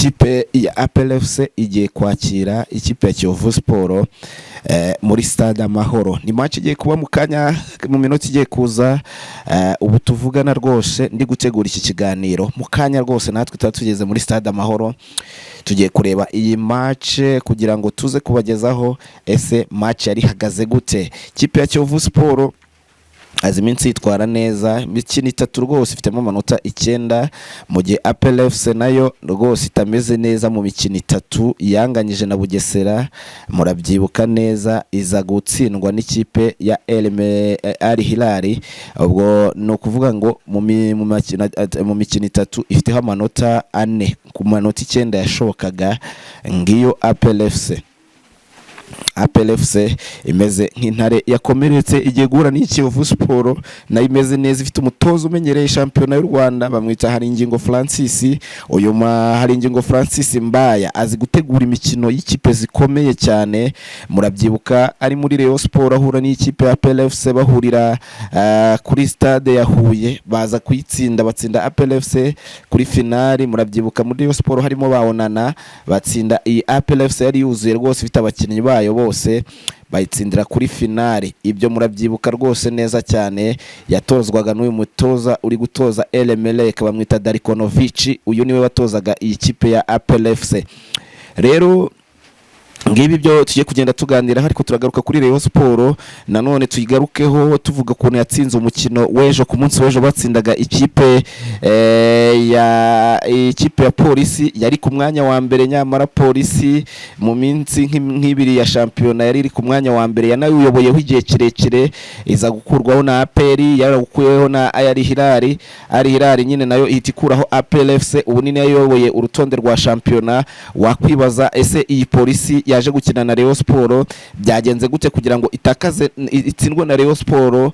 ikipe ya APR FC igiye kwakira ikipe ya Kiyovu Sport muri stade Amahoro. Ni match igiye kuba mu kanya mu minota igiye kuza, ubu tuvugana rwose ndi gutegura iki kiganiro mu kanya rwose natwe tugeze muri stade Amahoro, tugiye kureba iyi match kugira ngo tuze kubagezaho ese match yari hagaze gute. Ikipe ya Kiyovu Sport iminsi yitwara neza, imikino 3 rwose ifitemo amanota 9, mu gihe APR FC nayo rwose itameze neza mu mikino 3 yanganyije na Bugesera. Murabyibuka neza iza gutsindwa n'ikipe ya Al Hilal. Ubwo no kuvuga ngo mu mikino 3 ifiteho amanota 4 ku manota 9 yashobokaga. Ngiyo APR FC imeze nk'intare yakomeretse igiye guhura n'Kiyovu Sport, na imeze neza, ifite umutozo umenyereye shampiyona y'u Rwanda bamwita Haringingo Francis. Uyu Haringingo Francis Mbaya azi gutegura imikino y'ikipe zikomeye cyane. Murabyibuka ari muri Rayon Sport ahura n'ikipe ya APR FC, bahurira kuri stade ya Huye, baza kuyitsinda, batsinda APR FC kuri finali. Murabyibuka muri Rayon Sport harimo baonana, batsinda iyi APR FC yari yuzuye rwose, ifite abakinnyi bayo bose, bayitsindira kuri finali. Ibyo murabyibuka rwose neza cyane. Yatozwaga n'uyu mutoza uri gutoza Elemelek bamwita Darikonovic. Uyu niwe watozaga iyi kipe ya APR FC. Rero ngibi byo tugiye kugenda tuganira, ariko turagaruka kuri Rayon Sport nanone tuyigarukeho tuvuga ukuntu yatsinze umukino wejo, ku munsi wejo batsindaga ikipe ya Polisi yari ku mwanya wa mbere. Nyamara Polisi mu minsi nk'ibiri ya shampiyona yari iri ku mwanya wa mbere, yanayoboyeho igihe kirekire, iza gukurwaho na APR, yaragukuyeho na Al Hilal. Al Hilal nyine nayo ihita ikuraho APR FC, ubu ni nayo yoboye urutonde rwa shampiyona. Wakwibaza ese iyi Polisi yaje gukina na Rayon Sport byagenze gute kugira ngo itsindwe na Rayon Sport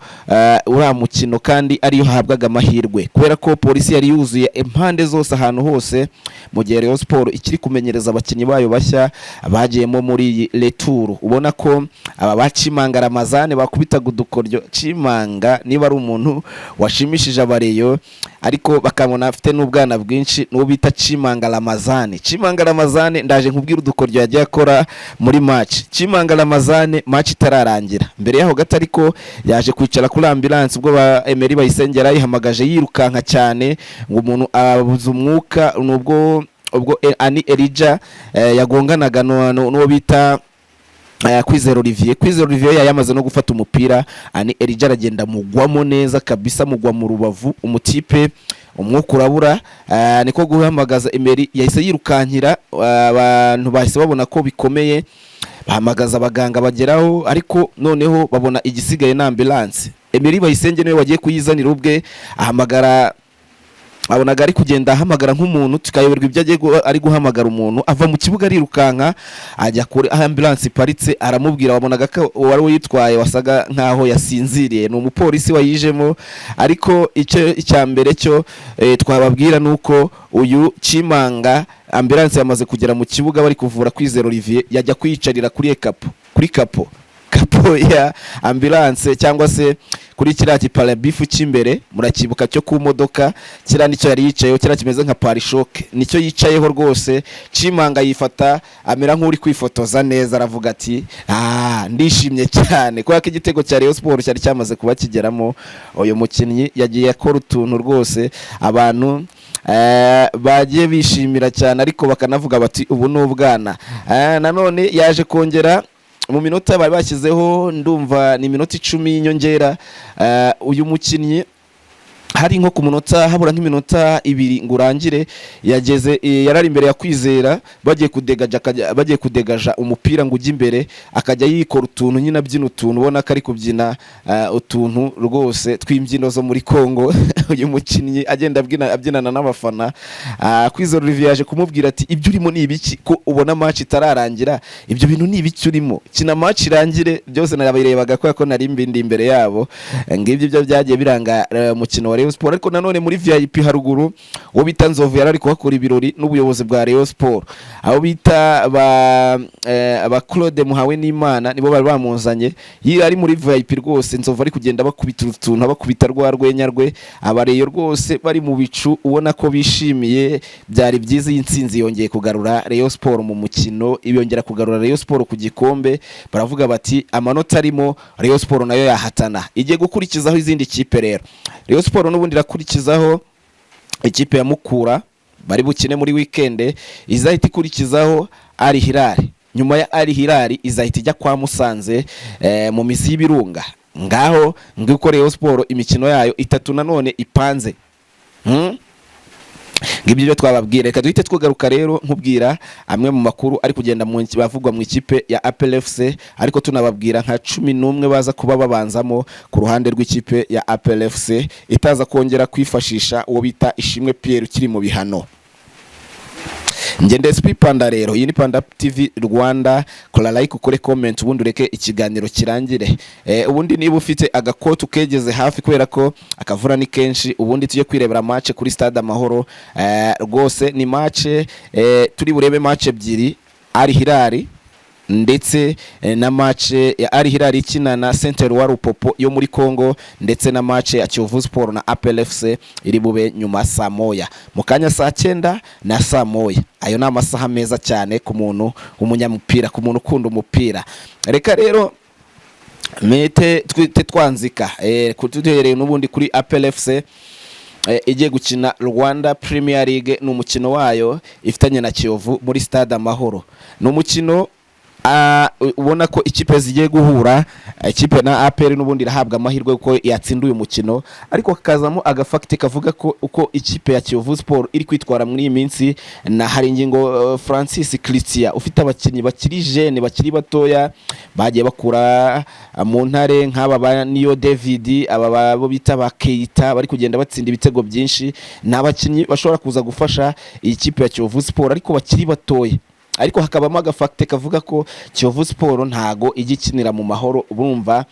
uriya mukino kandi ariyo hahabwaga amahirwe, kubera ko Polisi yari yuzuye impande zose ahantu hose, mu gihe Rayon Sport ikiri kumenyereza abakinnyi bayo bashya bagiyemo muri iyi retour. Ubona ko aba bacimanga Ramazane bakubitaga udukoryo. Cimanga niba ari umuntu washimishije abareyo, ariko bakabona afite n'ubwana bwinshi, n'uwo bita Cimanga Ramazane. Cimanga Ramazane ndaje nkubwira udukoryo yagiye akora muri match. Cimanga Ramazane match itararangira, mbere yaho gato ariko yaje kwicara kuri ambulance ubwo ba Emery Bayisengera yihamagaje yirukanka cyane ngo umuntu abuze umwuka. Nubwo Ani Elija yagonganaga n'uwo bita Kwizera Olivier yamaze no gufata umupira. Ani Elija aragenda mugwamo neza kabisa, mugwa mu rubavu, umutipe umwuka urabura. Niko guhamagaza Emery yahise yirukankira, abantu bahise babona ko bikomeye, bahamagaza abaganga bageraho, ariko noneho babona igisigaye na ambulance. Emery Bayisenge niwe wagiye kuyizanira ubwe, ahamagara, abonaga ari kugenda ahamagara nk'umuntu, tukayoberwa ibyo agiye ari guhamagara umuntu. Ava mu kibuga arirukanka ajya kuri ambulance iparitse, aramubwira. Wabonaga ko wari uyitwaye wasaga nkaho yasinziriye, ni umupolisi wayijemo. Ariko icya mbere cyo twababwira nuko uyu Cimanga ambulance yamaze kugera mu kibuga, bari kuvura Kwizera Olivier, yajya kwiyicarira kuri kapo ya ambulance, cyangwa se kuri kiriya kiparabifu cy'imbere. Murakibuka cyo ku modoka, kiriya nicyo yari yicayeho, kiriya kimeze nka parishoke, nicyo yicayeho rwose. Cimanga yifata amera nk'uri kwifotoza neza, aravuga ati ndishimye cyane, kubera ko igitego cya Rayon Sport cyari cyamaze kuba kigeramo. Uyu mukinnyi yagiye akora utuntu rwose abantu bagiye bishimira cyane, ariko bakanavuga bati ubu ni ubwana. Nanone yaje kongera mu minota bari bashyizeho, ndumva ni minota 10 y'inyongera. Uyu mukinnyi hari nko ku munota habura nk'iminota 2 ngo urangire, yageze yarari imbere ya Kwizera, bagiye kudegaja umupira ngo ujye imbere, akajya yikora utuntu nyine abyina utuntu, ubona ko ari kubyina utuntu rwose tw'imbyino zo muri Kongo. Uyu mukinnyi agenda abyinana n'abafana. Kwizera Olivier yaje kumubwira ati ibyo urimo ni ibiki ko ubona match itararangira, ibyo bintu ni ibiki urimo, kina match irangire. Byose narabirebaga ko nari mbindi imbere yabo. Ngibyo byo byagiye biranga umukino wa Rayon Sport. Ariko nanone muri VIP haruguru uwo bita Nzovu yarari kuhakora ibirori n'ubuyobozi bwa Rayon Sport, abo bita aba Claude Muhawe n'Imana nibo bari bamuzanye, yari muri VIP rwose. Nzovu ari kugenda bakubita utuntu, bakubita rwa rwenya rwe, abareyo rwose bari mu bicu, ubona ko bishimiye. Byari byiza, y'intsinzi yongeye kugarura Rayon Sport mu mukino, ibiyongera kugarura Rayon Sport ku gikombe. Baravuga bati amanota arimo Rayon Sport nayo yahatana, igiye gukurikizaho izindi kipe. Rero Rayon Sport n'ubundi irakurikizaho ikipe ya Mukura, bari bukine muri weekend, izahita ikurikizaho Al Hilal. Nyuma ya Al Hilal izahita ijya kwa Musanze mu mizi y'ibirunga. Ngaho ngiko Rayon Sport imikino yayo itatu nanone ipanze. Ngibyo byo twababwira. Reka duhite twagaruka rero nkubwira amwe mu makuru ari kugenda mu bavugwa mu ikipe ya APR FC, ariko tunababwira nka 11 baza kuba babanzamo ku ruhande rw'ikipe ya APR FC, itaza kongera kwifashisha uwo bita Ishimwe Pierre ukiri mu bihano. Ngende SP Panda rero, iyi ni Panda TV Rwanda. Kora like, ukore comment, ubundi ureke ikiganiro kirangire. Ubundi niba ufite agakoto kegeze hafi kubera ko akavura ni kenshi, ubundi tujye kwirebera match kuri Stade Amahoro. Rwose ni match, turi burebe match ebyiri, Al Hilal ndetse na match ya Al Hilal ikina na Center wa Rupopo yo muri Congo, ndetse na match ya Kiyovu Sport na APR FC iri bube nyuma saa moya, mu kanya saa 9 na saa moya. Ayo ni amasaha meza cyane ku muntu umunyamupira, ku muntu ukunda umupira. Reka rero mete twanzika kutuhereye n'ubundi kuri APR FC igiye gukina Rwanda Premier League. N'umukino wayo ifitanye na Kiyovu muri Stade Amahoro. N'umukino ubona ko ikipe zigiye guhura, ikipe na APR n'ubundi irahabwa amahirwe kuko yatsinda uyu mukino, ariko kakazamo agafakite kavuga ko uko ikipe ya Kiyovu Sport iri kwitwara muri iyi minsi, na hari ingingo Francis Christian ufite abakinnyi bakiri jeune, bakiri batoya, bagiye bakura mu ntare nk'aba ba Niyo David, aba babo bita ba Keita, bari kugenda batsinda ibitego byinshi. N'abakinnyi bashobora kuza gufasha iyi kipe ya Kiyovu Sport, ariko bakiri batoya. Ariko hakabamo agafakite kavuga ko Kiyovu Sport ntago igikinira mu mahoro. Urumva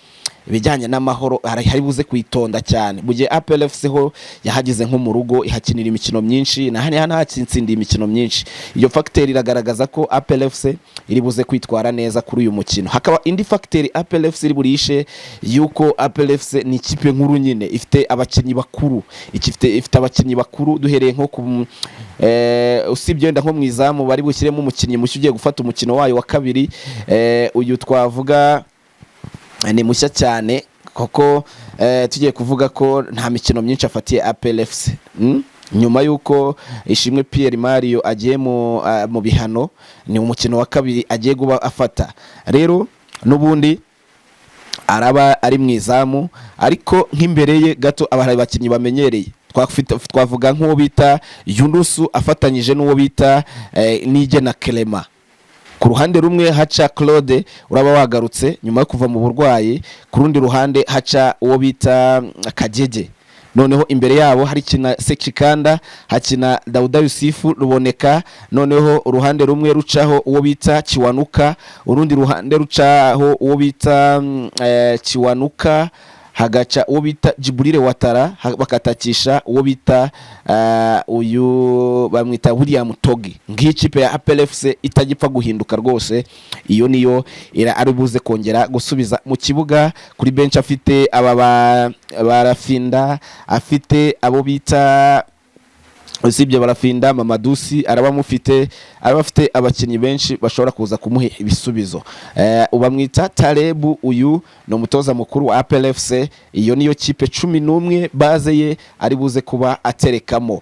ibijyanye n'amahoro hari buze kwitonda cyane, mu gihe APR FC ho yahagize nko mu rugo ihakinira imikino myinshi, na hano hatsindiye imikino myinshi. Iyo factor iragaragaza ko APR FC iri buze kwitwara neza kuri uyu mukino. Hakaba indi factor APR FC iri burishe yuko APR FC ni ikipe nkuru nyine, ifite abakinnyi bakuru, ifite abakinnyi bakuru. Duhereye nko ku usibye wenda nko mwizamu bari bushyiremo umukinnyi mushya ugiye gufata umukino wayo wa kabiri, uyu twavuga ni mushya cyane koko. Tugiye kuvuga ko nta mikino myinshi afatiye APR FC nyuma yuko Ishimwe Pierre Mario agiye mu bihano, ni umukino wa kabiri agiye guba afata. Rero n'ubundi araba ari mwizamu, ariko nk'imbere ye gato abahari bakinnyi bamenyereye. Twavuga nk'uwo bita Yunusu afatanyije n'uwo bita Nige na Clement. Ku ruhande rumwe haca Claude, uraba wagarutse nyuma yo kuva mu burwayi. Ku rundi ruhande haca uwo bita Kajeje. Noneho imbere yabo hari kina Sekikanda, hakina Dauda Yusufu Ruboneka. Noneho uruhande rumwe rucaho uwo bita Kiwanuka, urundi ruhande rucaho uwo bita Kiwanuka, hagaca uwo bita Jibril Watara, bakatakisha uwo bita uyu bamwita William Togi. Nk'ikipe ya APR FC itagipfa guhinduka rwose, iyo niyo ari buze kongera gusubiza mu kibuga. Kuri bench afite aba barafinda, afite abo bita usibye barafinda Mamadusi, arabamufite abakinnyi benshi bashobora kuza kumuha ibisubizo. Ubamwita Tarebu, uyu no mutoza mukuru wa APR FC. Iyo niyo kipe 11 baze ye ari buze kuba aterekamo.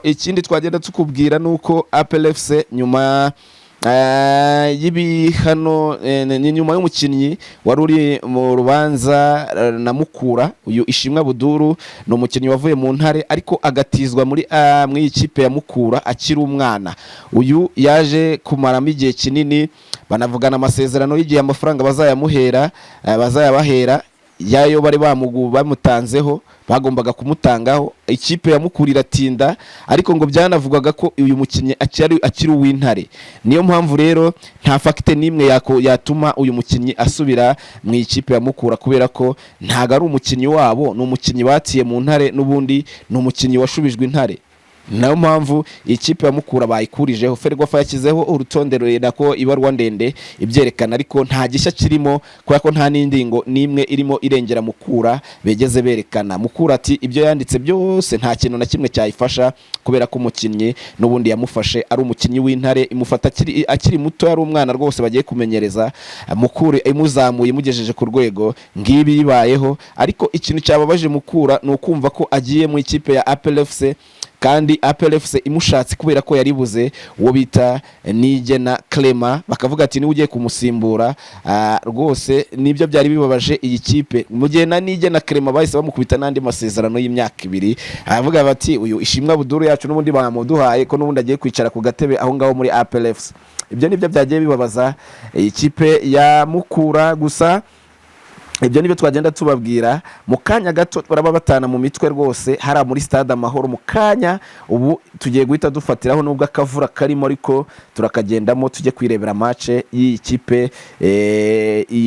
Ikindi twagenda tukubwira nuko APR FC nyuma y'ibihano ni nyuma y'umukinnyi wari uri mu rubanza na Mukura, uyu Ishimwe Buduru no umukinnyi wavuye mu ntare ariko agatizwa muri ikipe ya Mukura akiri umwana. Uyu yaje kumaramo igihe kinini, banavugana amasezerano y'igihe amafaranga bazayabahera yayo bari bamutanzeho bagombaga kumutangaho, ikipe ya Mukura iratinda, ariko ngo byanavugwaga ko uyu mukinnyi akiri uw'Intare. Niyo mpamvu rero nta fakite nimwe yatuma uyu mukinnyi asubira mu ikipe ya Mukura, kubera ko ntago ari umukinnyi wabo, ni umukinnyi batiye mu Ntare, n'ubundi ni umukinnyi washubijwe Intare. Nayo mpamvu ikipe ya Mukura bayikurijeho. Ferwafa yakizeho urutonde nako ibarwa ndende ibyerekana, ariko nta gishya kirimo, kubera ko nta n'indingo nimwe irimo irengera Mukura begeze berekana. Mukura ati ibyo yanditse byose nta kintu na kimwe cyayifasha, kubera ko umukinnyi n'ubundi yamufashe ari umukinnyi w'Intare, imufata akiri muto, yari umwana rwose bagiye kumenyereza. Mukura imuzamuye imugejeje ku rwego ngibi bibayeho, ariko ikintu cyababaje Mukura ni ukumva ko agiye mu ikipe ya APR FC, kandi APR FC imushatse kubera ko yaribuze uwo bita Nigena Clement, bakavuga ati niwe ugiye kumusimbura. Rwose nibyo byari bibabaje iyi kipe, mu gihe na Nigena Clement bahise bamukubita n'andi masezerano y'imyaka 2. Avuga bati uyu Ishimwe Abdul yacu n'ubundi bamuduhaye ko n'ubundi agiye kwicara ku gatebe aho ngaho muri APR FC. Ibyo nibyo byagiye bibabaza iyi kipe ya Mukura. Gusa ibyo nibyo twagenda tubabwira mu kanya gato, baraba batana mu mitwe rwose hara muri stade Amahoro. Mu kanya ubu tugiye guhita dufatiraho, nubwo akavura karimo, ariko turakagendamo tujye kwirebera match y'iyi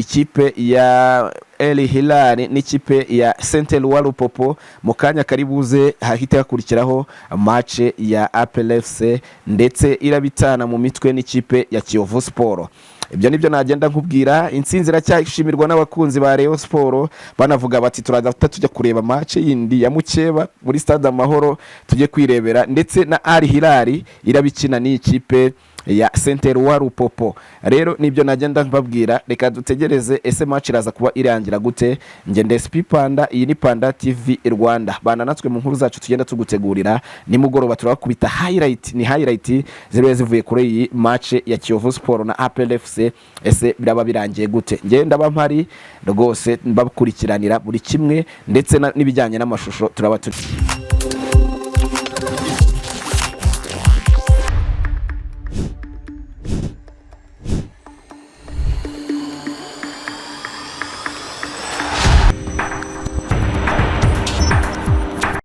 kipe ya El Hilal n'ikipe ya Saint Eloi Lupopo. Mu kanya karibuze hahita hakurikiraho match ya APR FC, ndetse irabitana mu mitwe n'ikipe ya Kiyovu Sport. Ibyo nibyo nagenda nkubwira. Intsinzi iracyashimirwa n'abakunzi ba Rayon Sport, banavuga bati turadafata tujya kureba match yindi ya Mukeba muri stade Amahoro, tujye kwirebera. Ndetse na Al Hilal irabikina n'ikipe ya Saint Eloi Lupopo. Rero nibyo nagenda mbabwira, reka dutegereze ese match iraza kuba irangira gute. Nge SP Panda, iyi ni Panda TV Rwanda, bana natwe mu nkuru zacu tugenda tugutegurira. Nimugoroba turakubita highlight zero zivuye kuri iyi match ya Kiyovu Sport na APR FC. Ese biraba birangiye gute? Nge ndaba mpari rwose mbakurikiranira buri kimwe, ndetse n'ibijyanye n'amashusho turaba